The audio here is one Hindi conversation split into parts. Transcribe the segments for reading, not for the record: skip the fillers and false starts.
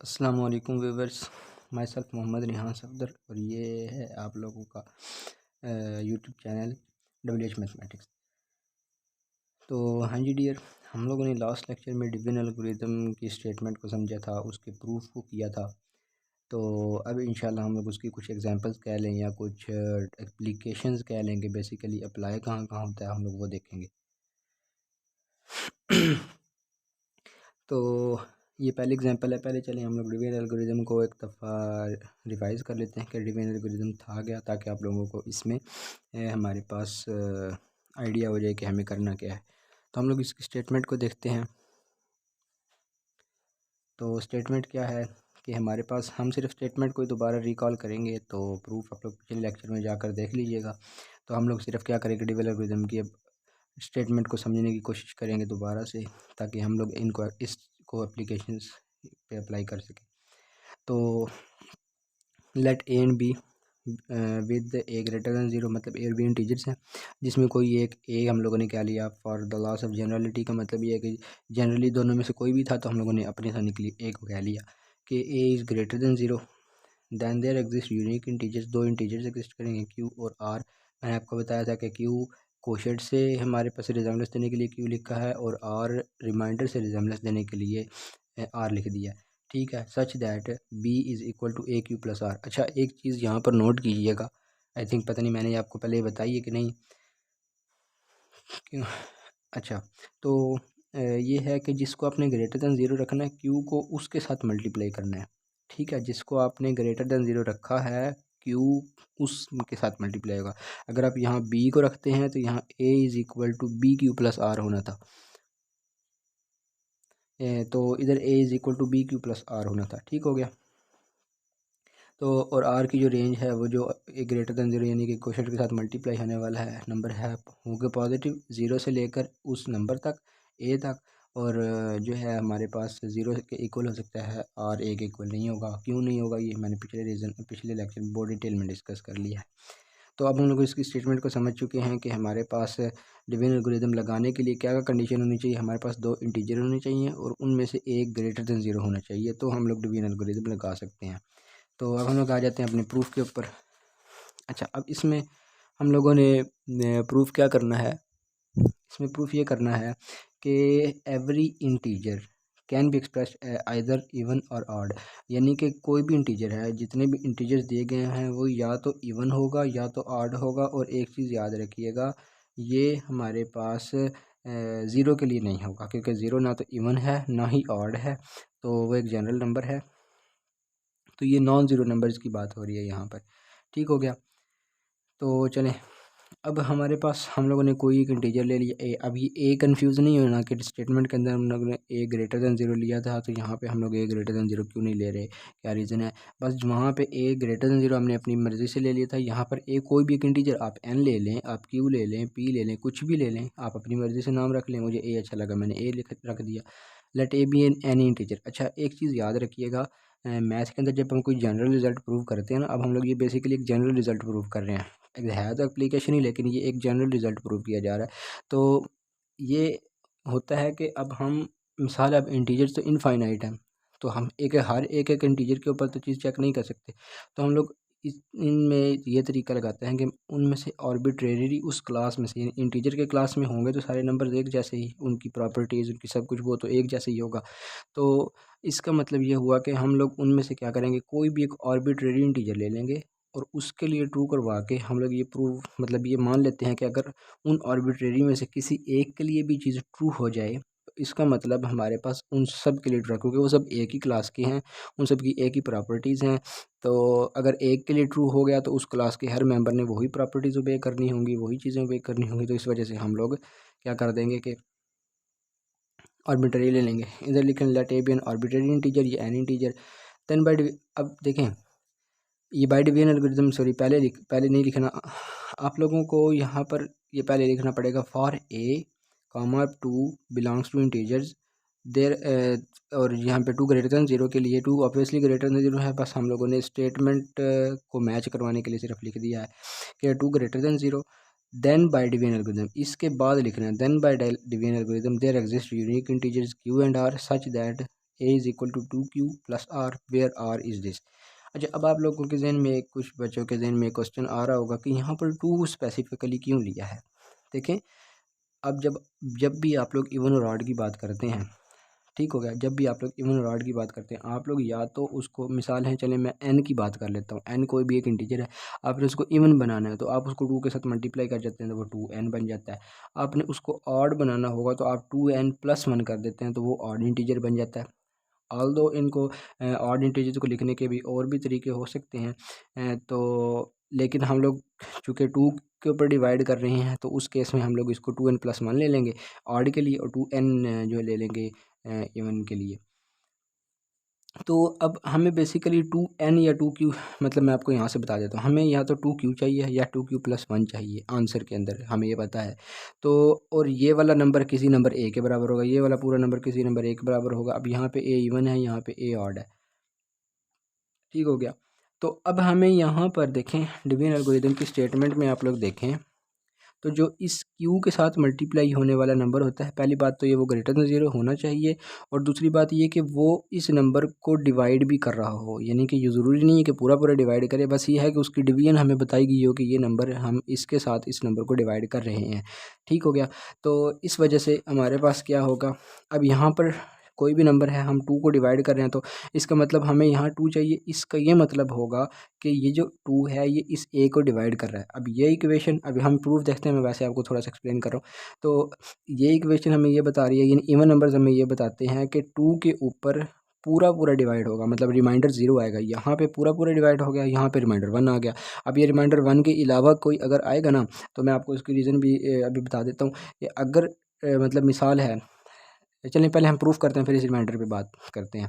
अस्सलाम वालेकुम viewers. Myself Mohammad Rihan Safdar और ये है आप लोगों का यूट्यूब चैनल WH मैथमेटिक्स। तो हाँ जी डियर, हम लोगों ने लास्ट लेक्चर में डिवीजन एल्गोरिथम की स्टेटमेंट को समझा था, उसके प्रूफ को किया था। तो अब इंशाल्लाह हम लोग उसकी कुछ एग्जांपल्स कह लें या कुछ एप्लीकेशंस कह लेंगे। बेसिकली अप्लाई कहाँ कहाँ होता है हम लोग वो देखेंगे। तो ये पहली एग्जांपल है। पहले चलिए हम लोग डिवीजन एल्गोरिथम को एक दफ़ा रिवाइज कर लेते हैं कि डिवीजन एल्गोरिथम था क्या, ताकि आप लोगों को इसमें हमारे पास आइडिया हो जाए कि हमें करना क्या है। तो हम लोग इसकी स्टेटमेंट को देखते हैं। तो स्टेटमेंट क्या है कि हमारे पास, हम सिर्फ स्टेटमेंट को दोबारा रिकॉल करेंगे, तो प्रूफ आप लोग पिछले लेक्चर में जाकर देख लीजिएगा। तो हम लोग सिर्फ क्या करेंगे, डिवीजन एल्गोरिथम की स्टेटमेंट को समझने की कोशिश करेंगे दोबारा से, ताकि हम लोग इनको इसको एप्लीकेशंस पे अप्लाई कर सकें। तो let a and b with a greater than zero, मतलब ए और बी इंटीजर्स हैं, जिसमें कोई एक ए हम लोगों ने क्या लिया for the loss of generality का मतलब ये है कि जनरली दोनों में से कोई भी था, तो हम लोगों ने अपने साथ निकली ए को कह लिया कि a is greater than zero. Then there exist unique integers, दो इंटीजर्स एग्जिस्ट करेंगे क्यू और आर। मैंने आपको बताया था कि क्यू कोशेट से हमारे पास रिजेम्बलेंस देने के लिए क्यू लिखा है, और आर रिमाइंडर से रिजेम्बलेंस देने के लिए आर लिख दिया। ठीक है, such that b is equal to a q plus r. अच्छा, एक चीज़ यहाँ पर नोट कीजिएगा, आई थिंक पता नहीं मैंने आपको पहले बताई है कि नहीं। क्यों? अच्छा, तो ये है कि जिसको आपने ग्रेटर दैन ज़ीरो रखना है, क्यू को उसके साथ मल्टीप्लाई करना है। ठीक है, जिसको आपने ग्रेटर दैन ज़ीरो रखा है, क्यू उसके साथ मल्टीप्लाई होगा। अगर आप यहाँ बी को रखते हैं तो यहाँ a is equal to b q plus r होना था। तो इधर a is equal to b q plus r होना था। ठीक हो गया। तो और आर की जो रेंज है वो जो ए ग्रेटर दैन ज़ीरो यानी कि क्वोशेंट के साथ मल्टीप्लाई होने वाला है नंबर है होगा पॉजिटिव, ज़ीरो से लेकर उस नंबर तक ए तक। और जो है हमारे पास ज़ीरो के इक्वल हो सकता है, आर ए के इक्वल नहीं होगा। क्यों नहीं होगा, ये मैंने पिछले लेक्चर में बहुत डिटेल में डिस्कस कर लिया है। तो अब हम लोग इसकी स्टेटमेंट को समझ चुके हैं कि हमारे पास डिवीजन एल्गोरिथम लगाने के लिए क्या क्या कंडीशन होनी चाहिए। हमारे पास दो इंटीजर होने चाहिए और उनमें से एक ग्रेटर दैन ज़ीरो होना चाहिए, तो हम लोग डिवीजन एल्गोरिथम लगा सकते हैं। तो अब हम लोग आ जाते हैं अपने प्रूफ के ऊपर। अच्छा, अब इसमें हम लोगों ने प्रूफ क्या करना है, इसमें प्रूफ ये करना है कि every integer can be expressed either even और ऑड, यानी कि कोई भी इंटीजर है, जितने भी इंटीजर्स दिए गए हैं वो या तो इवन होगा या तो ऑड होगा। और एक चीज़ याद रखिएगा, ये हमारे पास ज़ीरो के लिए नहीं होगा, क्योंकि ज़ीरो ना तो इवन है ना ही ऑड है, तो वो एक जनरल नंबर है। तो ये नॉन ज़ीरो नंबर्स की बात हो रही है यहाँ पर। ठीक हो गया। तो चलें, अब हमारे पास हम लोगों ने कोई एक इंटीजर ले लिया ए। अब ये ए कन्फ्यूज़ नहीं होना कि स्टेटमेंट के अंदर हम लोगों ने ए ग्रेटर दैन ज़ीरो लिया था, तो यहाँ पे हम लोग ए ग्रेटर दैन ज़ीरो क्यों नहीं ले रहे, क्या रीज़न है। बस वहाँ पे ए ग्रेटर दैन ज़ीरो हमने अपनी मर्ज़ी से ले लिया था। यहाँ पर ए कोई भी एक इंटीजर, आप एन ले लें, आप क्यू ले लें, पी ले लें, कुछ भी ले लें, आप अपनी मर्ज़ी से नाम रख लें। मुझे ए अच्छा लगा, मैंने ए रख दिया। Let a be any integer. अच्छा, एक चीज़ याद रखिएगा, मैथ्स के अंदर जब हम कोई जनरल रिजल्ट प्रूव करते हैं ना, अब हम लोग ये बेसिकली एक जनरल रिजल्ट प्रूव कर रहे हैं, है तो एप्लीकेशन ही, लेकिन ये एक जनरल रिजल्ट प्रूव किया जा रहा है। तो ये होता है कि अब हम मिसाल, अब इंटीजर्स तो इनफाइनाइट हैं, तो हम हर एक एक इंटीजर के ऊपर तो चीज़ चेक नहीं कर सकते। तो हम लोग इनमें ये तरीका लगाते हैं कि उनमें से आर्बिट्रेरी उस क्लास में से, इंटीजर के क्लास में होंगे तो सारे नंबर एक जैसे ही, उनकी प्रॉपर्टीज़ उनकी सब कुछ वो तो एक जैसे ही होगा। तो इसका मतलब ये हुआ कि हम लोग उनमें से क्या करेंगे, कोई भी एक आर्बिट्रेरी इंटीजर ले लेंगे और उसके लिए ट्रू करवा के हम लोग ये प्रूव, मतलब ये मान लेते हैं कि अगर उन आर्बिट्रेरी में से किसी एक के लिए भी चीज़ ट्रू हो जाए, तो इसका मतलब हमारे पास उन सब के लिए ट्रू है, क्योंकि वो सब एक ही क्लास के हैं, उन सब की एक ही प्रॉपर्टीज़ हैं। तो अगर एक के लिए ट्रू हो गया तो उस क्लास के हर मेंबर ने वही प्रॉपर्टीज़ ओबे करनी होंगी, वही चीज़ें ओबे करनी होंगी। तो इस वजह से हम लोग क्या कर देंगे कि आर्बिट्रेरी ले लेंगे। इधर लिखें let a be an arbitrary integer, ये एन इंटीजर। देन बाय, अब देखें ये बाय डिवीजन एल्गोरिथम, सॉरी पहले नहीं लिखना आप लोगों को, यहाँ पर ये पहले लिखना पड़ेगा for a comma two belongs to integers there, और यहाँ पे टू ग्रेटर दैन ज़ीरो के लिए, two obviously greater than zero है, बस हम लोगों ने स्टेटमेंट को मैच करवाने के लिए सिर्फ लिख दिया है कि two greater than zero. Then by division algorithm, इसके बाद लिखना है then by division algorithm there exist unique integers q and r such that a is equal to 2q plus r where r is this. अच्छा, अब आप लोगों के जहन में, कुछ बच्चों के जहन में क्वेश्चन आ रहा होगा कि यहाँ पर 2 स्पेसिफिकली क्यों लिया है। देखें, अब जब जब भी आप लोग इवन और ऑड की बात करते हैं, ठीक हो गया, जब भी आप लोग इवन और ऑड की बात करते हैं, आप लोग या तो उसको, मिसाल है, चले मैं एन की बात कर लेता हूँ, एन कोई भी एक इंटीजर है, आपने उसको इवन बनाना है तो आप उसको 2 के साथ मल्टीप्लाई कर देते हैं तो वो 2n बन जाता है। आपने उसको ऑड बनाना होगा तो आप 2n+1 कर देते हैं तो वो ऑड इंटीजर बन जाता है। ऑल दो इनको ऑड इंटीजर्स को लिखने के भी और भी तरीके हो सकते हैं, तो लेकिन हम लोग चूँकि 2 के ऊपर डिवाइड कर रहे हैं तो उस केस में हम लोग इसको 2n+1 ले लेंगे ऑड के लिए, और 2n जो ले लेंगे इवन के लिए। तो अब हमें बेसिकली 2n या 2q, मतलब मैं आपको यहाँ से बता देता हूँ, हमें या तो 2q चाहिए या 2q+1 चाहिए आंसर के अंदर, हमें ये पता है। तो और ये वाला नंबर किसी नंबर a के बराबर होगा, ये वाला पूरा नंबर किसी नंबर a के बराबर होगा। अब यहाँ पे a इवन है, यहाँ पे a ऑड है, ठीक हो गया। तो अब हमें यहाँ पर देखें, डिवीजन एल्गोरिथम की स्टेटमेंट में आप लोग देखें तो जो इस q के साथ मल्टीप्लाई होने वाला नंबर होता है, पहली बात तो ये वो ग्रेटर देन 0 होना चाहिए, और दूसरी बात ये कि वो इस नंबर को डिवाइड भी कर रहा हो, यानी कि ये ज़रूरी नहीं है कि पूरा पूरा डिवाइड करे, बस ये है कि उसकी डिवीजन हमें बताई गई हो कि ये नंबर हम इसके साथ इस नंबर को डिवाइड कर रहे हैं, ठीक हो गया। तो इस वजह से हमारे पास क्या होगा, अब यहाँ पर कोई भी नंबर है, हम 2 को डिवाइड कर रहे हैं तो इसका मतलब हमें यहाँ 2 चाहिए, इसका ये मतलब होगा कि ये जो 2 है ये इस a को डिवाइड कर रहा है। अब ये इक्वेशन, अभी हम प्रूफ देखते हैं, मैं वैसे आपको थोड़ा सा एक्सप्लेन कर रहा हूँ। तो ये इक्वेशन हमें ये बता रही है, यानी इवन नंबर्स हमें ये बताते हैं कि 2 के ऊपर पूरा पूरा डिवाइड होगा, मतलब रिमाइंडर 0 आएगा, यहाँ पे पूरा पूरा डिवाइड हो गया, यहाँ पे रिमाइंडर 1 आ गया। अब ये रिमाइंडर 1 के अलावा कोई अगर आएगा ना, तो मैं आपको इसकी रीज़न भी अभी बता देता हूँ कि अगर मतलब मिसाल है, चलिए पहले हम प्रूफ करते हैं फिर इस रिमाइंडर पे बात करते हैं।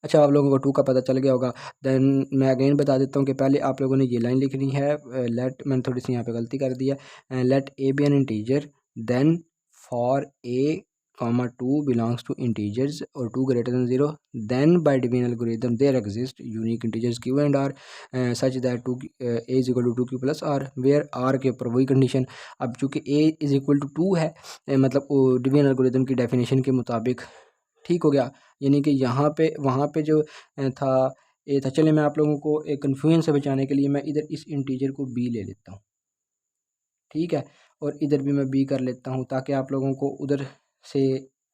अच्छा, आप लोगों को 2 का पता चल गया होगा, देन मैं अगेन बता देता हूँ कि पहले आप लोगों ने ये लाइन लिखनी है, लेट, मैंने थोड़ी सी यहाँ पे गलती कर दी है, let a be an integer, then for a comma 2 belongs to integers और 2 greater than 0, then by division algorithm there exist unique integers q and r such that 2 a is equal to 2q plus r, where r के ऊपर वही कंडीशन। अब चूँकि a इज इक्वल टू 2 है, मतलब डिवीजन एल्गोरिथम की डेफिनेशन के मुताबिक, ठीक हो गया, यानी कि यहाँ पे वहाँ पे जो था ए था। चलिए मैं आप लोगों को एक कन्फ्यूजन से बचाने के लिए मैं इधर इस इंटीजर को बी ले लेता हूँ, ठीक है, और इधर भी मैं बी कर लेता हूँ ताकि आप लोगों को उधर से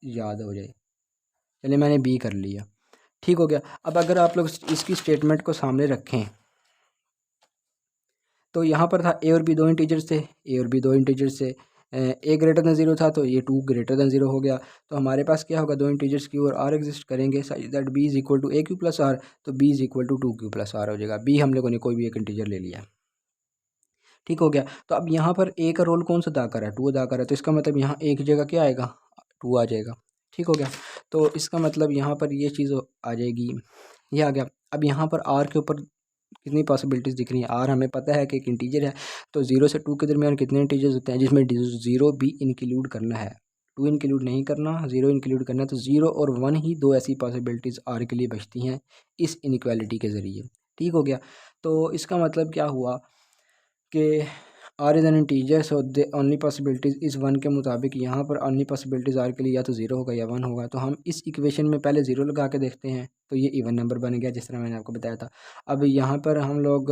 याद हो जाए। चलिए मैंने बी कर लिया, ठीक हो गया। अब अगर आप लोग इसकी स्टेटमेंट को सामने रखें तो यहाँ पर था ए और बी दो इंटीजर्स थे, ए और बी दो इंटीजर्स थे, ए ग्रेटर दैन 0 था तो ये 2 ग्रेटर दैन 0 हो गया। तो हमारे पास क्या होगा, दो इंटीजर्स क्यू और आर एग्जिस्ट करेंगे such that b is equal to a q plus r, तो b is equal to 2q plus r हो जाएगा। बी हम लोगों ने कोई भी एक इंटीजर ले लिया, ठीक हो गया। तो अब यहाँ पर ए का रोल कौन सा अदा कर रहा है, 2 अदा कर रहा है, तो इसका मतलब यहाँ ए की जगह क्या आएगा, 2 आ जाएगा, ठीक हो गया। तो इसका मतलब यहाँ पर ये चीज़ आ जाएगी, ये आ गया। अब यहाँ पर आर के ऊपर कितनी पॉसिबिलिटीज़ दिख रही हैं, आर हमें पता है कि एक इंटीजर है, तो 0 से 2 के दरमियान कितने इंटीजर्स होते हैं जिसमें 0 भी इंक्लूड करना है, 2 इंक्लूड नहीं करना, 0 इंक्लूड करना है, तो 0 और 1 ही दो ऐसी पॉसिबिलिटीज़ आर के लिए बचती हैं इस इनइक्वालिटी के ज़रिए, ठीक हो गया। तो इसका मतलब क्या हुआ कि r is an integer, so the only possibilities इस 1 के मुताबिक यहाँ पर ओनली पॉसिबिलिटीज़ आर के लिए या तो 0 होगा या 1 होगा। तो हम इस इक्वेशन में पहले 0 लगा के देखते हैं तो ये इवन नंबर बन गया जिस तरह मैंने आपको बताया था। अब यहाँ पर हम लोग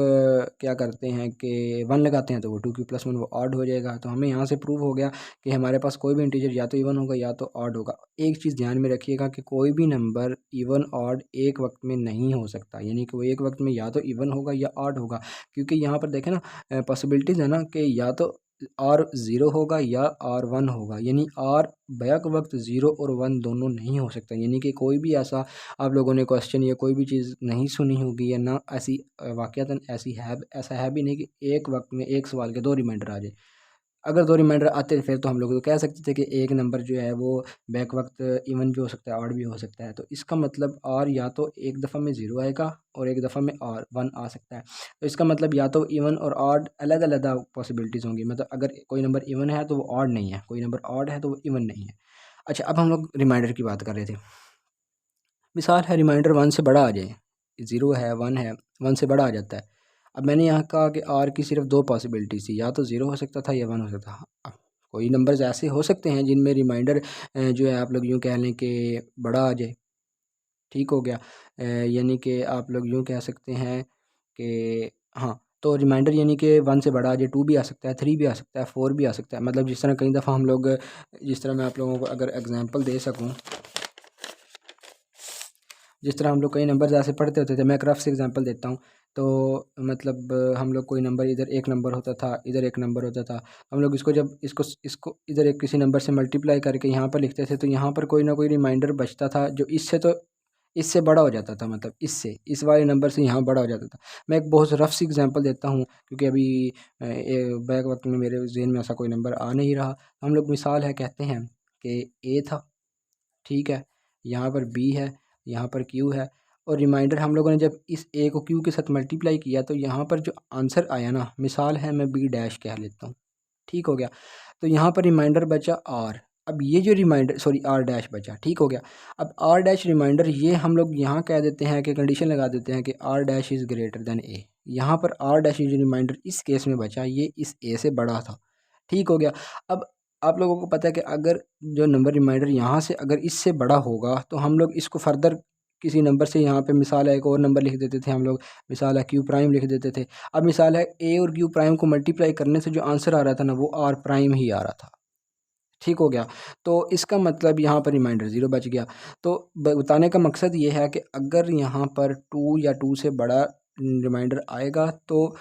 क्या करते हैं कि 1 लगाते हैं तो वो 2q प्लस 1 वो ऑड हो जाएगा। तो हमें यहाँ से प्रूव हो गया कि हमारे पास कोई भी इंटीजर या तो इवन होगा या तो ऑड होगा। एक चीज़ ध्यान में रखिएगा कि कोई भी नंबर इवन ऑड एक वक्त में नहीं हो सकता, यानी कि वो एक वक्त में या तो इवन होगा या ऑड होगा, क्योंकि यहाँ पर देखें ना पॉसिबिलिटीज़ है ना कि या तो आर 0 होगा या आर 1 होगा, यानी आर बैक वक्त 0 और 1 दोनों नहीं हो सकता। यानी कि कोई भी ऐसा आप लोगों ने क्वेश्चन या कोई भी चीज़ नहीं सुनी होगी या ना ऐसी वाक़यातन ऐसा है भी नहीं कि एक वक्त में एक सवाल के 2 रिमाइंडर आ जाए। अगर 2 रिमाइंडर आते फिर तो हम लोग तो कह सकते थे कि एक नंबर जो है वो बैक वक्त इवन भी हो सकता है, ऑड भी हो सकता है। तो इसका मतलब आर या तो एक दफ़ा में 0 आएगा और एक दफ़ा में आर 1 आ सकता है। तो इसका मतलब या तो इवन और ऑड अलग अलग पॉसिबिलिटीज़ होंगी, मतलब अगर कोई नंबर इवन है तो वो ऑड नहीं है, कोई नंबर ऑड है तो वो इवन नहीं है। अच्छा, अब हम लोग रिमाइंडर की बात कर रहे थे। मिसाल है रिमाइंडर 1 से बड़ा आ जाए, 0 है 1 से बड़ा आ जाता है। अब मैंने यहाँ कहा कि आर की सिर्फ 2 पॉसिबिलिटीज़ थी, या तो 0 हो सकता था या 1 हो सकता था। कोई नंबर्स ऐसे हो सकते हैं जिनमें रिमाइंडर जो है आप लोग यूँ कह लें कि बड़ा आ जाए, ठीक हो गया। यानी कि आप लोग यूँ कह सकते हैं कि हाँ, तो रिमाइंडर यानी कि 1 से बड़ा आ जाए, 2 भी आ सकता है, 3 भी आ सकता है, 4 भी आ सकता है। मतलब जिस तरह कई दफ़ा हम लोग, जिस तरह मैं आप लोगों को अगर एग्जांपल दे सकूँ, जिस तरह हम लोग कई नंबर्स ऐसे पढ़ते होते थे, मैं एक रफ से एग्जांपल देता हूँ। तो मतलब हम लोग कोई नंबर, इधर एक नंबर होता था, इधर एक नंबर होता था, हम लोग इसको जब इसको इसको इधर एक किसी नंबर से मल्टीप्लाई करके यहाँ पर लिखते थे, तो यहाँ पर कोई ना कोई रिमाइंडर बचता था जो इससे तो इससे बड़ा हो जाता था, मतलब इससे इस वाले नंबर से यहाँ बड़ा हो जाता था। मैं एक बहुत रफ सी एग्जांपल देता हूँ, क्योंकि अभी बैक वक्त में मेरे जहन में ऐसा कोई नंबर आ नहीं रहा। हम लोग मिसाल है कहते हैं कि ए था, ठीक है, यहाँ पर बी है, यहाँ पर क्यू है, और रिमाइंडर हम लोगों ने जब इस ए को क्यू के साथ मल्टीप्लाई किया तो यहाँ पर जो आंसर आया ना, मिसाल है मैं बी डैश कह लेता हूँ, ठीक हो गया। तो यहाँ पर रिमाइंडर बचा आर। अब ये जो रिमाइंडर, सॉरी आर डैश बचा, ठीक हो गया। अब आर डैश रिमाइंडर, ये हम लोग यहाँ कह देते हैं कि कंडीशन लगा देते हैं कि r dash is greater than a. यहाँ पर आर डैश जो रिमाइंडर इस केस में बचा, ये इस ए से बड़ा था, ठीक हो गया। अब आप लोगों को पता है कि अगर जो नंबर रिमाइंडर यहाँ से अगर इससे बड़ा होगा तो हम लोग इसको फर्दर किसी नंबर से, यहाँ पे मिसाल है एक और नंबर लिख देते थे हम लोग, मिसाल है क्यू प्राइम लिख देते थे। अब मिसाल है ए और क्यू प्राइम को मल्टीप्लाई करने से जो आंसर आ रहा था ना, वो आर प्राइम ही आ रहा था, ठीक हो गया। तो इसका मतलब यहाँ पर रिमाइंडर ज़ीरो बच गया। तो बताने का मकसद ये है कि अगर यहाँ पर 2 या 2 से बड़ा रिमाइंडर आएगा तो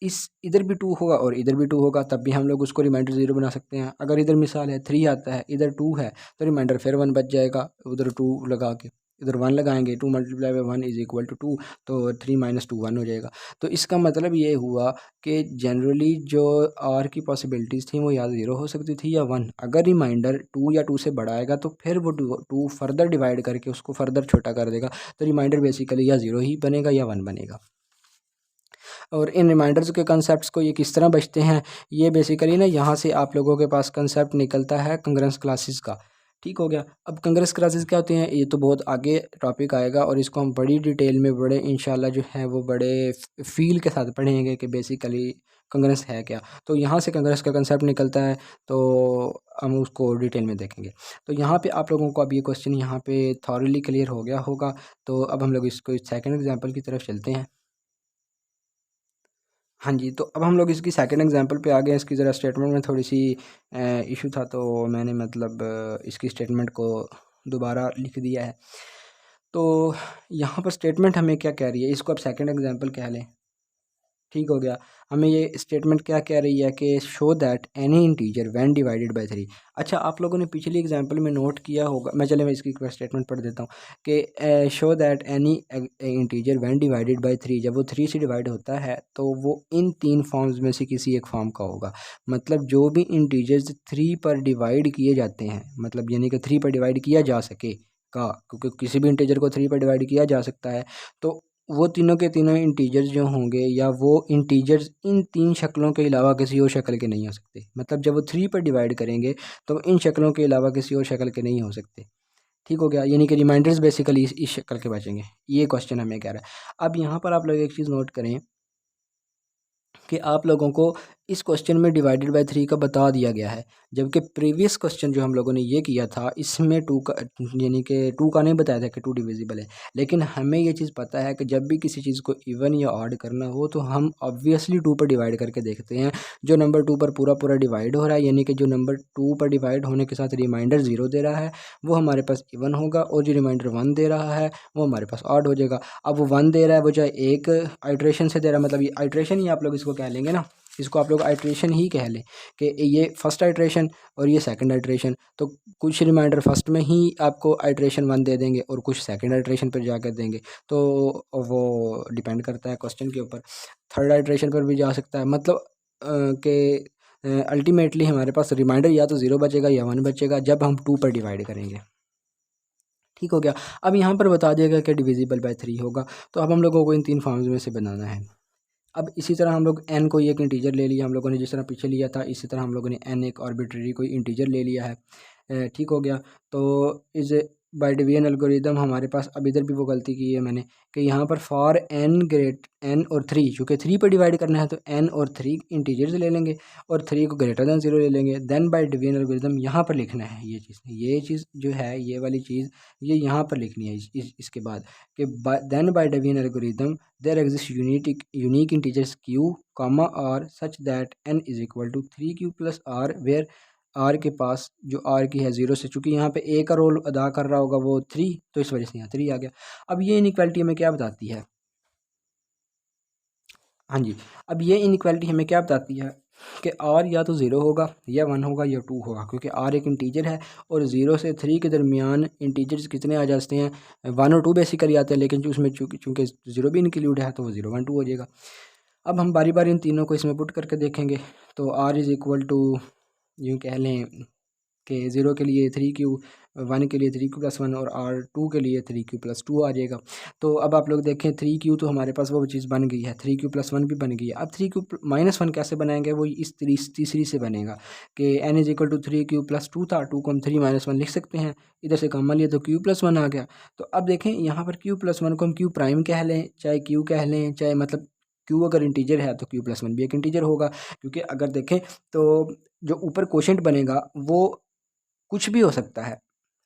इस इधर भी 2 होगा और इधर भी 2 होगा, तब भी हम लोग उसको रिमाइंडर ज़ीरो बना सकते हैं। अगर इधर मिसाल है 3 आता है, इधर 2 है, तो रिमाइंडर फिर 1 बच जाएगा, उधर 2 लगा के इधर 1 लगाएंगे, 2 multiply by 1 is equal to 2, तो 3 माइनस 2 1 हो जाएगा। तो इसका मतलब ये हुआ कि जनरली जो आर की पॉसिबिलिटीज़ थी वो या ज़ीरो हो सकती थी या 1। अगर रिमाइंडर 2 या 2 से बड़ा आएगा तो फिर वो 2 फर्दर डिवाइड करके उसको फर्दर छोटा कर देगा, तो रिमाइंडर बेसिकली या ज़ीरो ही बनेगा या 1 बनेगा। और इन रिमाइंडर्स के कंसेप्ट्स को ये किस तरह बचते हैं, ये बेसिकली ना यहाँ से आप लोगों के पास कंसेप्ट निकलता है कंग्रेस क्लासेस का, ठीक हो गया। अब कंग्रेस क्लासेस क्या होते हैं, ये तो बहुत आगे टॉपिक आएगा और इसको हम बड़ी डिटेल में बड़े इंशाल्लाह जो है वो बड़े फील के साथ पढ़ेंगे कि बेसिकली कंग्रेस है क्या। तो यहाँ से कंग्रेस का कंसेप्ट निकलता है, तो हम उसको डिटेल में देखेंगे। तो यहाँ पे आप लोगों को अब ये क्वेश्चन यहाँ पे थॉरली क्लियर हो गया होगा। तो अब हम लोग इसको सेकंड एग्जांपल की तरफ चलते हैं। हाँ जी, तो अब हम लोग इसकी सेकंड एग्जांपल पे आ गए हैं। इसकी ज़रा स्टेटमेंट में थोड़ी सी इशू था, तो मैंने मतलब इसकी स्टेटमेंट को दोबारा लिख दिया है। तो यहाँ पर स्टेटमेंट हमें क्या कह रही है, इसको अब सेकंड एग्जांपल कह लें, ठीक हो गया। हमें ये स्टेटमेंट क्या कह रही है कि show that any integer when divided by 3। अच्छा, आप लोगों ने पिछली एग्जांपल में नोट किया होगा, मैं इसकी स्टेटमेंट पढ़ देता हूँ कि show that any integer when divided by 3, जब वो 3 से डिवाइड होता है तो वो इन 3 फॉर्म्स में से किसी एक फॉर्म का होगा। मतलब जो भी इंटीजर्स 3 पर डिवाइड किए जाते हैं, मतलब यानी कि 3 पर डिवाइड किया जा सके का, क्योंकि किसी भी इंटीजर को 3 पर डिवाइड किया जा सकता है, तो वो तीनों के तीनों इंटीजर्स जो होंगे या वो इंटीजर्स इन 3 शक्लों के अलावा किसी और शक्ल के नहीं हो सकते। मतलब जब वो 3 पर डिवाइड करेंगे तो इन शक्लों के अलावा किसी और शक्ल के नहीं हो सकते, ठीक हो गया। यानी कि रिमाइंडर्स बेसिकली इस शक्ल के बचेंगे। ये क्वेश्चन हमें कह रहा है। अब यहाँ पर आप लोग एक चीज़ नोट करें कि आप लोगों को इस क्वेश्चन में डिवाइडेड बाय 3 का बता दिया गया है, जबकि प्रीवियस क्वेश्चन जो हम लोगों ने ये किया था इसमें 2 का, यानी कि 2 का नहीं बताया था कि 2 डिविजिबल है। लेकिन हमें ये चीज़ पता है कि जब भी किसी चीज़ को इवन या ऑड करना हो तो हम ऑब्वियसली 2 पर डिवाइड करके देखते हैं। जो नंबर 2 पर पूरा पूरा डिवाइड हो रहा है, यानी कि जो नंबर 2 पर डिवाइड होने के साथ रिमाइंडर 0 दे रहा है, वो हमारे पास इवन होगा, और जो रिमाइंडर 1 दे रहा है वो हमारे पास ऑड हो जाएगा। अब वो 1 दे रहा है, वो चाहे एक आइट्रेशन से दे रहा है, मतलब ये आइट्रेशन ही आप लोग इसको कह लेंगे ना, इसको आप लोग आइट्रेशन ही कह लें कि ये फर्स्ट आइट्रेशन और ये सेकंड आइट्रेशन। तो कुछ रिमाइंडर फर्स्ट में ही आपको आइट्रेशन 1 दे देंगे और कुछ सेकंड आइट्रेशन पर जाकर देंगे, तो वो डिपेंड करता है क्वेश्चन के ऊपर। थर्ड आइट्रेशन पर भी जा सकता है, मतलब कि अल्टीमेटली हमारे पास रिमाइंडर या तो 0 बचेगा या 1 बचेगा जब हम 2 पर डिवाइड करेंगे, ठीक हो गया। अब यहाँ पर बता दिया गया कि डिविजिबल बाय 3 होगा, तो अब हम लोगों को इन 3 फॉर्म्स में से बनाना है। अब इसी तरह हम लोग n को एक इंटीजर ले लिया हम लोगों ने, जिस तरह पीछे लिया था, इसी तरह हम लोगों ने n एक आर्बिट्रेरी कोई इंटीजर ले लिया है, ठीक हो गया। तो इस बाय डिवीजन एल्गोरिदम हमारे पास, अब इधर भी वो गलती की है मैंने कि यहाँ पर फॉर एन ग्रेट एन और 3, चूँकि 3 पर डिवाइड करना है तो एन और 3 इंटीजर्स ले लेंगे और 3 को ग्रेटर दैन 0 ले लेंगे। देन बाय डिवीजन एल्गोरिदम यहाँ पर लिखना है ये चीज़ जो है, ये वाली चीज़ ये यहाँ पर लिखनी है इसके बाद कि then by division algorithm there exist unique integers q, r such that n is equal to 3q plus r, where r के पास जो आर की है 0 से, चूँकि यहाँ पे ए का रोल अदा कर रहा होगा वो 3, तो इस वजह से यहाँ 3 आ गया। अब ये इनइक्वालिटी हमें क्या बताती है? हाँ जी, अब ये इनइक्वालिटी हमें क्या बताती है कि आर या तो 0 होगा या 1 होगा या 2 होगा, क्योंकि आर एक इंटीजर है और 0 से 3 के दरमियान इंटीजर्स कितने आ जाते हैं? 1 और 2 बेसिकली आते हैं, लेकिन उसमें चूँकि 0 भी इंक्लूड है तो वो 0 1 2 हो जाएगा। अब हम बारी बारी इन तीनों को इसमें पुट करके देखेंगे तो आर इज़ इक्वल टू, यूँ कह लें कि 0 के लिए 3q, 1 के लिए 3q प्लस 1 और R2 के लिए 3q प्लस 2 आ जाएगा। तो अब आप लोग देखें 3q तो हमारे पास वो चीज़ बन गई है, 3q प्लस 1 भी बन गई है। अब 3q माइनस 1 कैसे बनाएंगे? वो इस तीसरी से बनेगा कि n is equal to 3q plus 2 था, 2 को हम 3 माइनस 1 लिख सकते हैं, इधर से कॉमन लिया तो q प्लस 1 आ गया। तो अब देखें यहाँ पर q प्लस 1 को हम q प्राइम कह लें, चाहे q कह लें, चाहे मतलब q अगर इंटीजर है तो q प्लस 1 भी एक इंटीजर होगा, क्योंकि अगर देखें तो जो ऊपर क्वोशेंट बनेगा वो कुछ भी हो सकता है,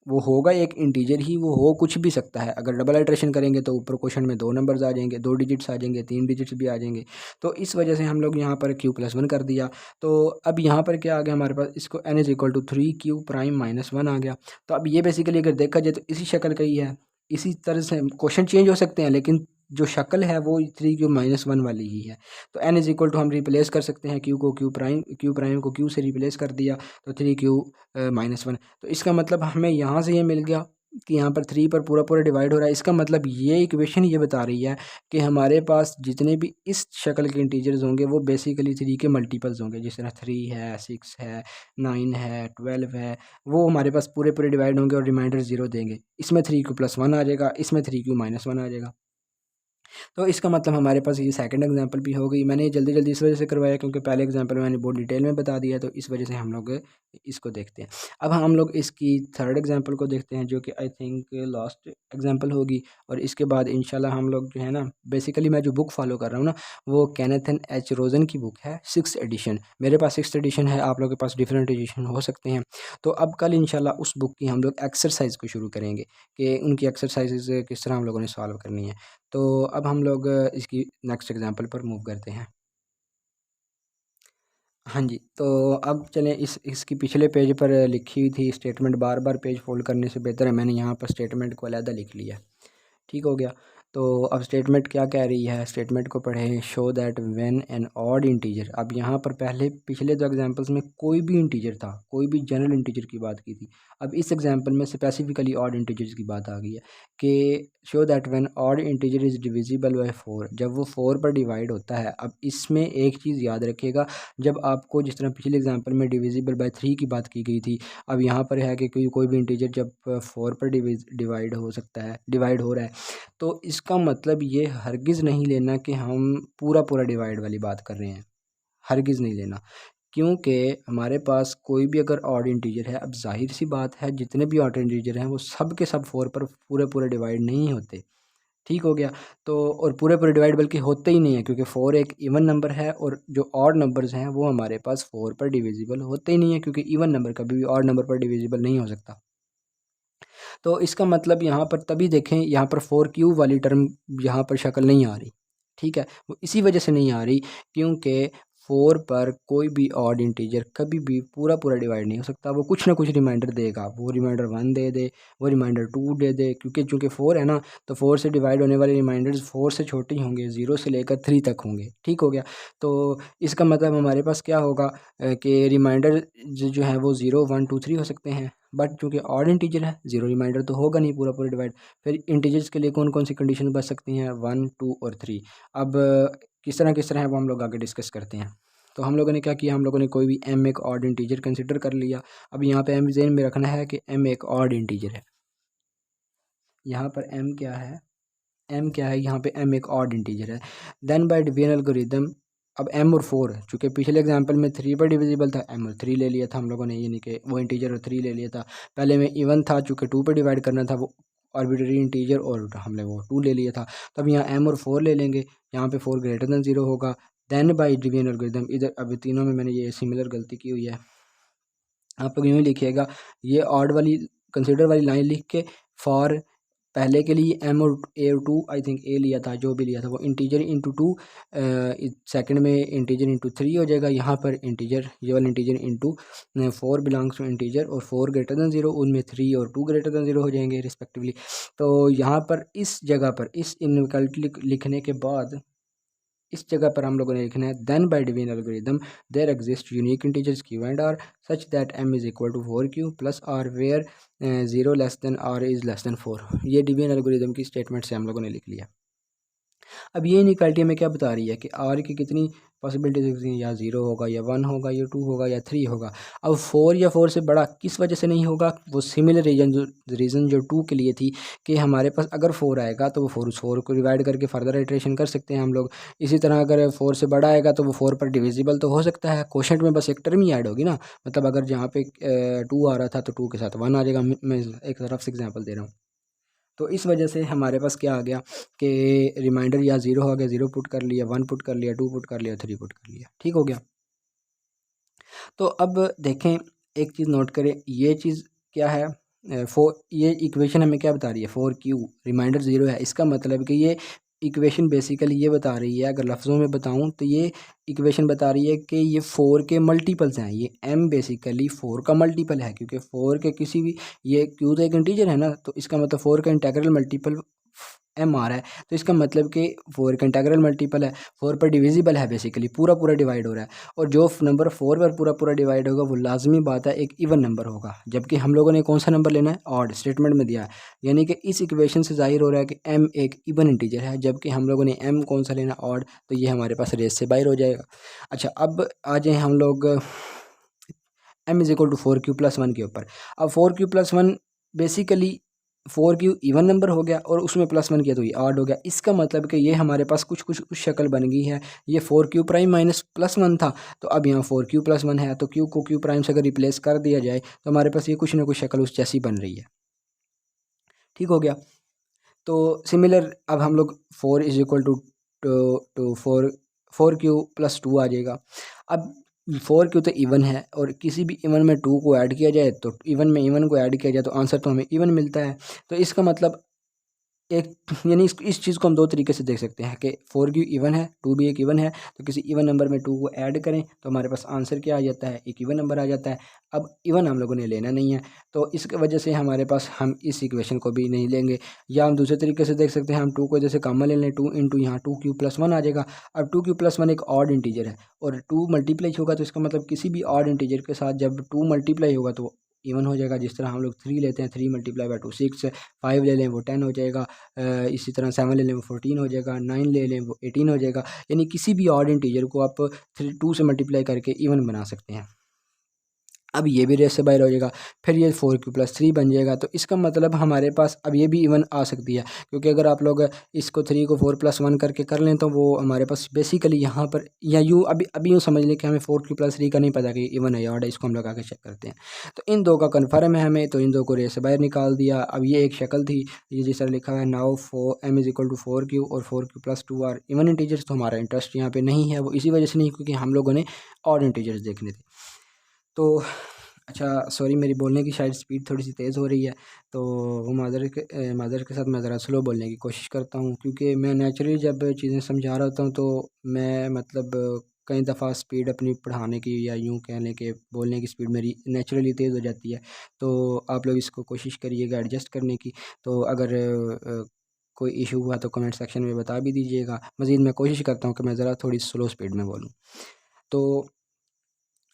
वो होगा एक इंटीजर ही, वो हो कुछ भी सकता है। अगर डबल अल्ट्रेशन करेंगे तो ऊपर क्वेश्चन में 2 नंबर्स आ जाएंगे, 2 डिजिट्स आ जाएंगे, 3 डिजिट्स भी आ जाएंगे। तो इस वजह से हम लोग यहाँ पर q प्लस 1 कर दिया। तो अब यहाँ पर क्या आ गया हमारे पास? इसको n is equal to 3q prime minus 1 आ गया। तो अब ये बेसिकली अगर देखा जाए तो इसी शक्ल का ही है, इसी तरह से क्वेश्चन चेंज हो सकते हैं लेकिन जो शक्ल है वो 3q माइनस 1 वाली ही है। तो n इज इक्वल टू हम रिप्लेस कर सकते हैं, q को q प्राइम को q से रिप्लेस कर दिया तो 3q माइनस 1। तो इसका मतलब हमें यहाँ से ये मिल गया कि यहाँ पर 3 पर पूरा पूरा डिवाइड हो रहा है। इसका मतलब ये इक्वेशन ये बता रही है कि हमारे पास जितने भी इस शक्ल के इंटीजर्स होंगे वो बेसिकली 3 के मल्टीपल्स होंगे। जिस तरह 3 है, 6 है, 9 है, 12 है, वो हमारे पास पूरे पूरे डिवाइड होंगे और रिमाइंडर 0 देंगे। इसमें 3q प्लस 1 आ जाएगा, इसमें 3q माइनस 1 आ जाएगा। तो इसका मतलब हमारे पास ये सेकंड एग्जांपल भी हो गई। मैंने ये जल्दी जल्दी इस वजह से करवाया क्योंकि पहले एग्जांपल मैंने बहुत डिटेल में बता दिया, तो इस वजह से हम लोग इसको देखते हैं। अब हम लोग इसकी थर्ड एग्जांपल को देखते हैं जो कि आई थिंक लास्ट एग्जांपल होगी, और इसके बाद इंशाल्लाह हम लोग जो है ना, बेसिकली मैं जो बुक फॉलो कर रहा हूँ ना वो केनेथन एच रोजन की बुक है, 6th एडिशन। मेरे पास 6th एडिशन है, आप लोगों के पास डिफरेंट एडिशन हो सकते हैं। तो अब कल इंशाल्लाह उस बुक की हम लोग एक्सरसाइज को शुरू करेंगे कि उनकी एक्सरसाइजेज किस तरह हम लोगों ने सॉल्व करनी है। तो अब हम लोग इसकी नेक्स्ट एग्जांपल पर मूव करते हैं। हाँ जी, तो अब चलें इसकी पिछले पेज पर लिखी हुई थी स्टेटमेंट, बार बार पेज फोल्ड करने से बेहतर है मैंने यहाँ पर स्टेटमेंट को अलहदा लिख लिया। ठीक हो गया। तो अब स्टेटमेंट क्या कह रही है, स्टेटमेंट को पढ़ें। Show that when an odd integer, अब यहाँ पर पहले पिछले दो एग्जांपल्स में कोई भी इंटीजर था, कोई भी जनरल इंटीजर की बात की थी। अब इस एग्जांपल में स्पेसिफिकली ऑड इंटीजर्स की बात आ गई है कि show that when odd integer is divisible by 4, जब वो 4 पर डिवाइड होता है। अब इसमें एक चीज़ याद रखिएगा, जब आपको जिस तरह पिछले एग्जाम्पल में डिविजिबल बाय 3 की बात की गई थी, अब यहाँ पर है कि कोई भी इंटीजर जब 4 पर डिवाइड हो सकता है, डिवाइड हो रहा है, तो इसका मतलब ये हरगिज़ नहीं लेना कि हम पूरा पूरा डिवाइड वाली बात कर रहे हैं, हरगिज़ नहीं लेना। क्योंकि हमारे पास कोई भी अगर ऑड इंटीजर है, अब जाहिर सी बात है जितने भी ऑड इंटीजर हैं वो सब के सब 4 पर पूरे पूरे डिवाइड नहीं होते। ठीक हो गया। तो और पूरे पूरे डिवाइड बल्कि होते ही नहीं है, क्योंकि 4 एक इवन नंबर है और जो ऑड नंबर्स हैं वो हमारे पास 4 पर डिविजिबल होते ही नहीं है, क्योंकि इवन नंबर कभी भी ऑड नंबर पर डिविजिबल नहीं हो सकता। तो इसका मतलब यहाँ पर तभी देखें, यहाँ पर 4q वाली टर्म यहाँ पर शक्ल नहीं आ रही। ठीक है, वो इसी वजह से नहीं आ रही क्योंकि 4 पर कोई भी ऑड इंटीजर कभी भी पूरा पूरा डिवाइड नहीं हो सकता। वो कुछ ना कुछ रिमाइंडर देगा, वो रिमाइंडर 1 दे दे, वो रिमाइंडर 2 दे दे, क्योंकि चूँकि 4 है ना, तो 4 से डिवाइड होने वाले रिमाइंडर्स 4 से छोटे ही होंगे, 0 से लेकर 3 तक होंगे। ठीक हो गया। तो इसका मतलब हमारे पास क्या होगा कि रिमाइंडर जो है वो 0 1 2 3 हो सकते हैं, बट चूँकि ऑड इंटीजर है 0 रिमाइंडर तो होगा नहीं पूरा पूरा डिवाइड। फिर इंटीजर्स के लिए कौन कौन सी कंडीशन बच सकती हैं? 1 2 और 3। अब किस तरह है वो हम लोग आगे डिस्कस करते हैं। तो हम लोगों ने क्या किया, हम लोगों ने कोई भी m एक ऑड इंटीजर कंसिडर कर लिया। अब यहाँ पे m ज़हन में रखना है कि m एक ऑड इंटीजर है। यहाँ पर m क्या है, m क्या है, यहाँ पे m एक ऑड इंटीजर है। देन बाय डिवीजन एल्गोरिदम, अब m और 4 चूँकि पिछले एग्जांपल में 3 पर डिविजिबल था, m और 3 ले लिया था हम लोगों ने, यानी कि वो इंटीजर और 3 ले लिया था। पहले में इवन था, चूँकि 2 पर डिवाइड करना था, वो आर्बिट्ररी इंटीजर और हमने वो 2 ले लिया था। तो अब यहाँ m और 4 ले लेंगे, यहाँ पे 4 ग्रेटर दैन 0 होगा। देन बाई डिवीजन एल्गोरिथम, इधर अभी तीनों में मैंने ये सिमिलर गलती की हुई है, आप लोग यूँ ही लिखिएगा, ये ऑड वाली कंसिडर वाली लाइन लिख के फॉर पहले के लिए m और a और 2 आई थिंक a लिया था, जो भी लिया था वो इंटीजर इंटू 2, सेकंड में इंटीजर इंटू 3 हो जाएगा। यहाँ पर इंटीजर, ये वाला integer into 4 belongs to integer और 4 ग्रेटर दैन 0, उनमें 3 और 2 ग्रेटर दैन 0 हो जाएंगे रिस्पेक्टिवली। तो यहाँ पर इस जगह पर इस इनइक्वालिटी लिखने के बाद इस जगह पर हम लोगों ने लिखना है then by division algorithm there exist unique integers q and r such that m is equal to 4q plus r where 0 less than r is less than 4। ये डिवीजन एल्गोरिथम की स्टेटमेंट से हम लोगों ने लिख लिया। अब ये इनइक्वालिटी हमें क्या बता रही है कि आर की कितनी पॉसिबिलिटीज हैं, या 0 होगा, या 1 होगा, या 2 होगा, या 3 होगा। अब 4 या 4 से बड़ा किस वजह से नहीं होगा, वो सिमिलर रीज़न जो 2 के लिए थी कि हमारे पास अगर 4 आएगा तो वो 4 को डिवाइड करके फर्दर इटरेशन कर सकते हैं हम लोग। इसी तरह अगर 4 से बड़ा आएगा तो वो 4 पर डिविजिबल तो हो सकता है, क्वोशंट में बस एक टर्म ही ऐड होगी ना, मतलब अगर जहाँ पे 2 आ रहा था तो 2 के साथ 1 आ जाएगा। मैं एक तरफ से एग्जाम्पल दे रहा हूँ। तो इस वजह से हमारे पास क्या आ गया कि रिमाइंडर या 0 हो गया, 0 पुट कर लिया, 1 पुट कर लिया, 2 पुट कर लिया, 3 पुट कर लिया, ठीक हो गया। तो अब देखें, एक चीज़ नोट करें, ये चीज़ क्या है, ये इक्वेशन हमें क्या बता रही है, 4q रिमाइंडर 0 है। इसका मतलब कि ये इक्वेशन बेसिकली ये बता रही है, अगर लफ्ज़ों में बताऊं तो ये इक्वेशन बता रही है कि ये 4 के मल्टीपल्स हैं। ये m बेसिकली 4 का मल्टीपल है, क्योंकि 4 के किसी भी, ये q तो एक इंटीजर है ना, तो इसका मतलब 4 का इंटेग्रल मल्टीपल m आ रहा है, तो इसका मतलब कि 4 का इंटेग्रल मल्टीपल है, 4 पर डिविजिबल है, बेसिकली पूरा पूरा डिवाइड हो रहा है। और जो नंबर 4 पर पूरा पूरा डिवाइड होगा वो लाजमी बात है एक इवन नंबर होगा, जबकि हम लोगों ने कौन सा नंबर लेना है, ऑड स्टेटमेंट में दिया है। यानी कि इस इक्वेशन से जाहिर हो रहा है कि m एक इवन इंटीजर है, जबकि हम लोगों ने m कौन सा लेना, ऑड, तो ये हमारे पास रेस से बाहर हो जाएगा। अच्छा, अब आ जाए हम लोग m is equal to 4q plus 1 के ऊपर। अब 4q plus 1 basically 4q even number हो गया और उसमें प्लस 1 किया तो ये ऑड हो गया। इसका मतलब कि ये हमारे पास कुछ कुछ उस शक्ल बन गई है। ये 4q प्राइम माइनस प्लस 1 था, तो अब यहाँ 4q प्लस 1 है, तो q को q प्राइम से अगर रिप्लेस कर दिया जाए तो हमारे पास ये कुछ ना कुछ शक्ल उस जैसी बन रही है, ठीक हो गया। तो सिमिलर अब हम लोग 4 is equal to 4q plus 2 आ जाएगा। अब 4q तो इवन है, और किसी भी इवन में 2 को ऐड किया जाए, तो इवन में इवन को ऐड किया जाए तो आंसर तो हमें इवन मिलता है। तो इसका मतलब एक, यानी इस चीज़ को हम दो तरीके से देख सकते हैं कि 4q इवन है, 2 भी एक इवन है, तो किसी इवन नंबर में 2 को ऐड करें तो हमारे पास आंसर क्या आ जाता है, एक इवन नंबर आ जाता है। अब इवन हम लोगों ने लेना नहीं है, तो इस वजह से हमारे पास हम इस इक्वेशन को भी नहीं लेंगे। या हम दूसरे तरीके से देख सकते हैं, हम 2 को जैसे कॉमन ले लें, 2 इंटू यहाँ 2q प्लस 1 आ जाएगा। अब 2q प्लस 1 एक ऑड इंटीजर है, और 2 मल्टीप्लाई होगा, तो इसका मतलब किसी भी ऑड इंटीजर के साथ जब 2 मल्टीप्लाई होगा तो इवन हो जाएगा। जिस तरह हम लोग 3 लेते हैं, 3 मल्टीप्लाई बाई 2 6, 5 ले लें वो 10 हो जाएगा, इसी तरह 7 ले लें वो 14 हो जाएगा, 9 ले लें वो 18 हो जाएगा। यानी किसी भी ऑड इंटीजर को आप 2 से मल्टीप्लाई करके इवन बना सकते हैं। अब ये भी रेस से बाहर हो जाएगा, फिर ये 4q प्लस 3 बन जाएगा। तो इसका मतलब हमारे पास अब ये भी इवन आ सकती है, क्योंकि अगर आप लोग इसको 3 को 4 प्लस 1 करके कर लें तो वो हमारे पास बेसिकली यहाँ पर, या यूँ अभी अभी यूँ समझ लें कि हमें 4q प्लस 3 का नहीं पता कि इवन है या ऑड है, इसको हम लोग आगे चेक करते हैं। तो इन दो का कन्फर्म है हमें, तो इन दो को रेस से बाहर निकाल दिया। अब ये एक शक्ल थी, ये जिस तरह लिखा हुआ है now m is equal to 4q और 4q plus 2 are even integers, तो हमारा इंटरेस्ट यहाँ पे नहीं है, वो इसी वजह से नहीं क्योंकि हम लोगों ने ऑड इंटीजर्स देखने थे। तो अच्छा, सॉरी, मेरी बोलने की शायद स्पीड थोड़ी सी तेज़ हो रही है, तो वो मादर के साथ मैं ज़रा स्लो बोलने की कोशिश करता हूँ, क्योंकि मैं नेचुरली जब चीज़ें समझा रहा होता हूँ तो मैं मतलब कई दफ़ा स्पीड अपनी पढ़ाने की, या यूँ कहने के बोलने की स्पीड मेरी नेचुरली तेज़ हो जाती है। तो आप लोग इसको कोशिश करिएगा एडजस्ट करने की। तो अगर कोई इशू हुआ तो कमेंट सेक्शन में बता भी दीजिएगा। मज़ीद मैं कोशिश करता हूँ कि मैं ज़रा थोड़ी स्लो स्पीड में बोलूँ। तो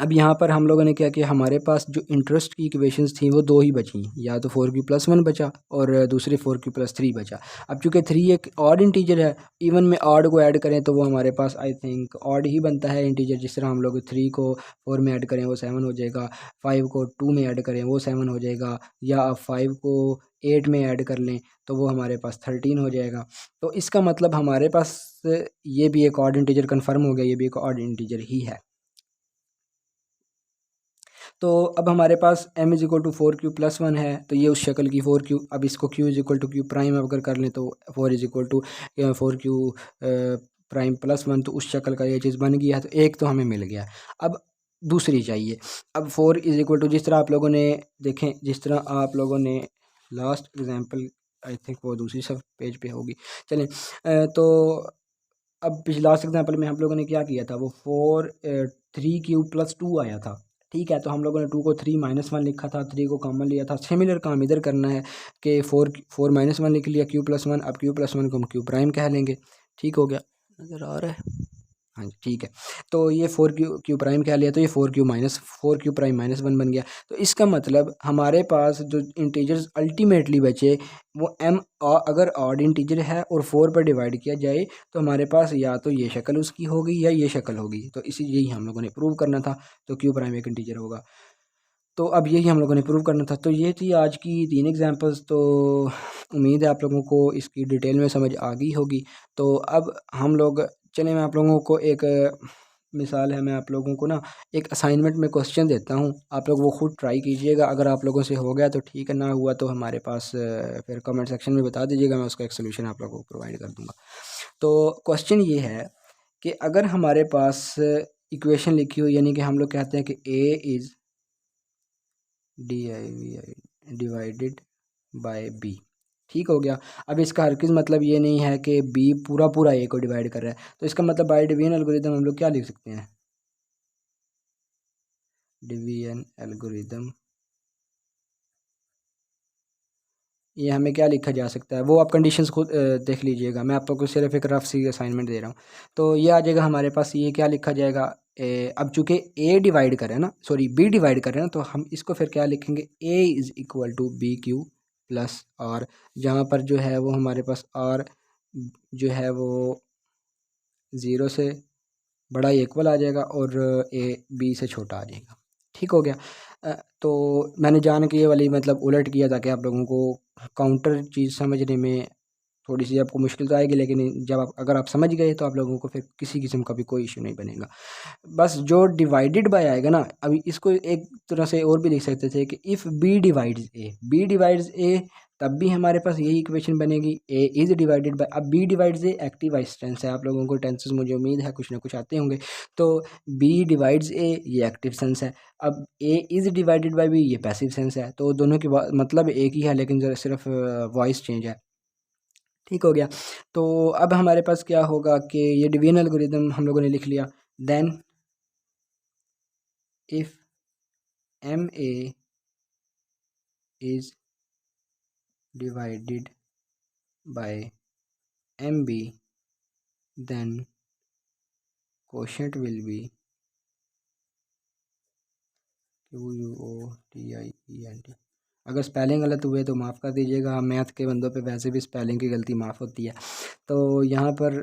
अब यहाँ पर हम लोगों ने क्या किया, हमारे पास जो इंटरेस्ट की इक्वेशंस थी वो दो ही बची, या तो 4q+1 बचा और दूसरी 4q+3 बचा। अब चूँकि 3 एक ऑड इंटीजर है, इवन में ऑड को ऐड करें तो वो हमारे पास आई थिंक ऑड ही बनता है इंटीजर। जिस तरह हम लोग 3 को 4 में ऐड करें वो 7 हो जाएगा, 5 को 2 में ऐड करें वो 7 हो जाएगा, या आप 5 को 8 में ऐड कर लें तो वो हमारे पास 13 हो जाएगा। तो इसका मतलब हमारे पास ये भी एक ऑड इंटीजर कन्फर्म हो गया, ये भी एक ऑड इंटीजर ही है। तो अब हमारे पास m is equal to 4q+1 है, तो ये उस शक्ल की 4q, अब इसको q is equal to q prime अगर कर लें तो 4 इज़ इक्वल टू 4q प्राइम+1, तो उस शक्ल का ये चीज़ बन गया। तो एक तो हमें मिल गया, अब दूसरी चाहिए। अब 4 इज़ इक्वल टू, जिस तरह आप लोगों ने देखें, जिस तरह आप लोगों ने लास्ट एग्जांपल, आई थिंक वो दूसरी सब पेज पे होगी, चलें तो अब लास्ट एग्जांपल में हम लोगों ने क्या किया था, वो 3q+2 आया था, ठीक है। तो हम लोगों ने 2 को 3-1 लिखा था, 3 को कॉमन लिया था। सिमिलर काम इधर करना है कि 4-1 लिख लिया q+1, अब q+1 को हम q प्राइम कह लेंगे, ठीक हो गया, नज़र आ रहा है, हाँ जी ठीक है। तो ये 4q प्राइम कह लिया, तो ये 4q प्राइम -1 बन गया। तो इसका मतलब हमारे पास जो इंटीजर्स अल्टीमेटली बचे वो m अगर ऑड इंटीजर है और 4 पर डिवाइड किया जाए तो हमारे पास या तो ये शक्ल उसकी होगी या ये शक्ल होगी। तो इसी यही हम लोगों ने प्रूव करना था, तो q प्राइम एक इंटीजर होगा। तो अब यही हम लोगों ने प्रूव करना था। तो ये थी आज की 3 एग्जांपल्स। तो उम्मीद है आप लोगों को इसकी डिटेल में समझ आ गई होगी। तो अब हम लोग चलें, मैं आप लोगों को एक मिसाल है, मैं आप लोगों को ना एक असाइनमेंट में क्वेश्चन देता हूँ, आप लोग वो खुद ट्राई कीजिएगा। अगर आप लोगों से हो गया तो ठीक है, ना हुआ तो हमारे पास फिर कमेंट सेक्शन में बता दीजिएगा, मैं उसका एक सोल्यूशन आप लोगों को प्रोवाइड कर दूँगा। तो क्वेश्चन ये है कि अगर हमारे पास इक्वेशन लिखी हुई, यानी कि हम लोग कहते हैं कि a is divided bye b, ठीक हो गया। अब इसका हरगिज़ मतलब ये नहीं है कि b पूरा पूरा a को डिवाइड कर रहा है। तो इसका मतलब बाय डिवीजन एल्गोरिदम हम लोग क्या लिख सकते हैं, डिवीजन एल्गोरिदम, ये हमें क्या लिखा जा सकता है, वो आप कंडीशंस खुद देख लीजिएगा, मैं आप लोग को सिर्फ एक रफ सी असाइनमेंट दे रहा हूँ। तो ये आ जाएगा हमारे पास, ये क्या लिखा जाएगा, अब चूँकि a डिवाइड करें ना, सॉरी b डिवाइड करें ना, तो हम इसको फिर क्या लिखेंगे, a is equal to BQ plus r, जहाँ पर जो है वो हमारे पास r जो है वो 0 से बड़ा इक्वल आ जाएगा और a b से छोटा आ जाएगा, ठीक हो गया। तो मैंने जान के ये वाली मतलब उलट किया ताकि आप लोगों को काउंटर चीज़ समझने में थोड़ी सी आपको मुश्किल तो आएगी, लेकिन जब आप अगर आप समझ गए तो आप लोगों को फिर किसी किस्म का भी कोई इशू नहीं बनेगा। बस जो डिवाइडेड बाय आएगा ना, अभी इसको एक तरह से और भी लिख सकते थे कि इफ़ बी डिवाइड्स ए, तब भी हमारे पास यही इक्वेशन बनेगी, ए इज़ डिवाइडेड बाय, अब बी डिवाइड्स ए एक्टिव वॉइस टेंस है, आप लोगों को टेंसेस मुझे उम्मीद है कुछ ना कुछ आते होंगे। तो बी डिवाइड्स ए ये एक्टिव सेंस है, अब a is divided by b ये पैसिव सेंस है। तो दोनों की मतलब एक ही है, लेकिन जरा सिर्फ वॉइस चेंज है, ठीक हो गया। तो अब हमारे पास क्या होगा कि ये डिवीजन एल्गोरिदम हम लोगों ने लिख लिया। Then if m A is divided by m b, then quotient will be QUOTIENT। अगर स्पेलिंग गलत हुए तो माफ़ कर दीजिएगा, मैथ के बंदों पे वैसे भी स्पेलिंग की गलती माफ़ होती है। तो यहाँ पर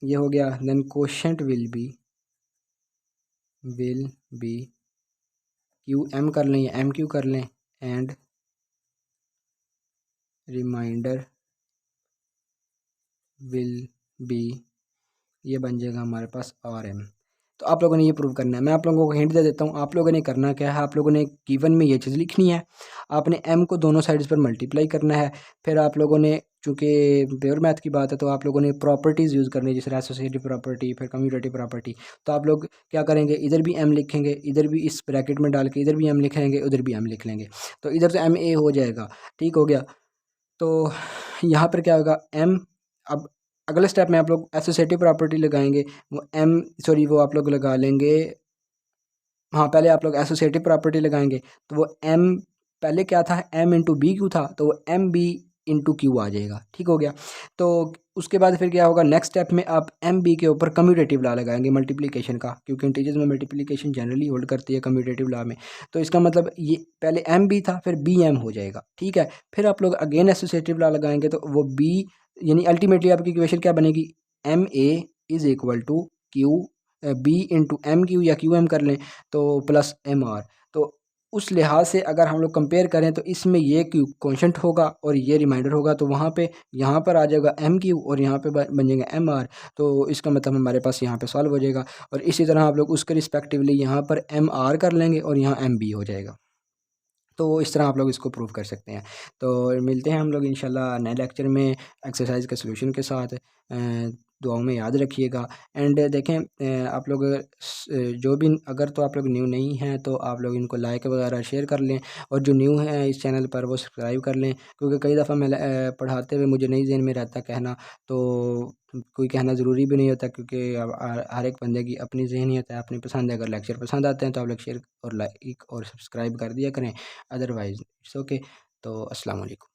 ये हो गया, then quotient will be QM कर लें या MQ कर लें, एंड रिमाइंडर विल बी, ये बन जाएगा हमारे पास RM। तो आप लोगों ने ये प्रूव करना है। मैं आप लोगों को हिंट दे देता हूँ, आप लोगों ने करना क्या है, आप लोगों ने गिवन में ये चीज़ लिखनी है, आपने m को दोनों साइड्स पर मल्टीप्लाई करना है। फिर आप लोगों ने, चूँकि प्योर मैथ की बात है, तो आप लोगों ने प्रॉपर्टीज़ यूज़ करनी है, जैसे एसोसिएटिव प्रॉपर्टी, फिर कम्यूटेटिव प्रॉपर्टी। तो आप लोग क्या करेंगे, इधर भी m लिखेंगे, इधर भी इस ब्रैकेट में डाल के इधर भी m लिखेंगे, उधर भी m लिख लेंगे, तो इधर तो MA हो जाएगा, ठीक हो गया। तो यहाँ पर क्या होगा, m, अब अगला स्टेप में आप लोग एसोसिएटिव प्रॉपर्टी लगाएंगे, वो वो आप लोग लगा लेंगे, हाँ पहले आप लोग एसोसिएटिव प्रॉपर्टी लगाएंगे, तो वो m पहले क्या था, m इंटू बी क्यू था, तो वो एम बी इंटू क्यू आ जाएगा, ठीक हो गया। तो उसके बाद फिर क्या होगा, नेक्स्ट स्टेप में आप एम बी के ऊपर कम्यूटेटिव लॉ लगाएंगे मल्टीप्लिकेशन का, क्योंकि इंटीजर्स में मल्टीप्लिकेशन जनरली होल्ड करती है कम्यूटेटिव लॉ में। तो इसका मतलब ये पहले एम बी था, फिर बी एम हो जाएगा, ठीक है। फिर आप लोग अगेन एसोसिएटिव लॉ लगाएंगे तो वो बी, यानी अल्टीमेटली आपकी इक्वेशन क्या बनेगी, M A is equal to Q B into M Q या क्यू एम कर लें तो प्लस एम आर। तो उस लिहाज से अगर हम लोग कंपेयर करें तो इसमें ये क्यू कॉन्शेंट होगा और ये रिमाइंडर होगा, तो वहाँ पे यहाँ पर आ जाएगा एम क्यू और यहाँ पे बन जाएगा एम आर। तो इसका मतलब हमारे पास यहाँ पे सॉल्व हो जाएगा। और इसी तरह आप लोग उसके रिस्पेक्टिवली यहाँ पर एम आर कर लेंगे और यहाँ एम बी हो जाएगा। तो इस तरह आप लोग इसको प्रूव कर सकते हैं। तो मिलते हैं हम लोग इंशाल्लाह नए लेक्चर में एक्सरसाइज के सॉल्यूशन के साथ। दुआओं में याद रखिएगा। एंड देखें आप लोग जो भी, अगर तो आप लोग न्यू नहीं हैं तो आप लोग इनको लाइक वगैरह शेयर कर लें, और जो न्यू हैं इस चैनल पर वो सब्सक्राइब कर लें, क्योंकि कई दफ़ा मैं पढ़ाते हुए मुझे नहीं ज़हन में रहता कहना, तो कोई कहना ज़रूरी भी नहीं होता, क्योंकि अब हर एक बंदे की अपनी ज़हनियत है, अपनी पसंद है। अगर लेक्चर पसंद आते हैं तो आप लोग शेयर और लाइक और सब्सक्राइब कर दिया करें, अदरवाइज़ इट्स ओके। तो अस्सलाम वालेकुम।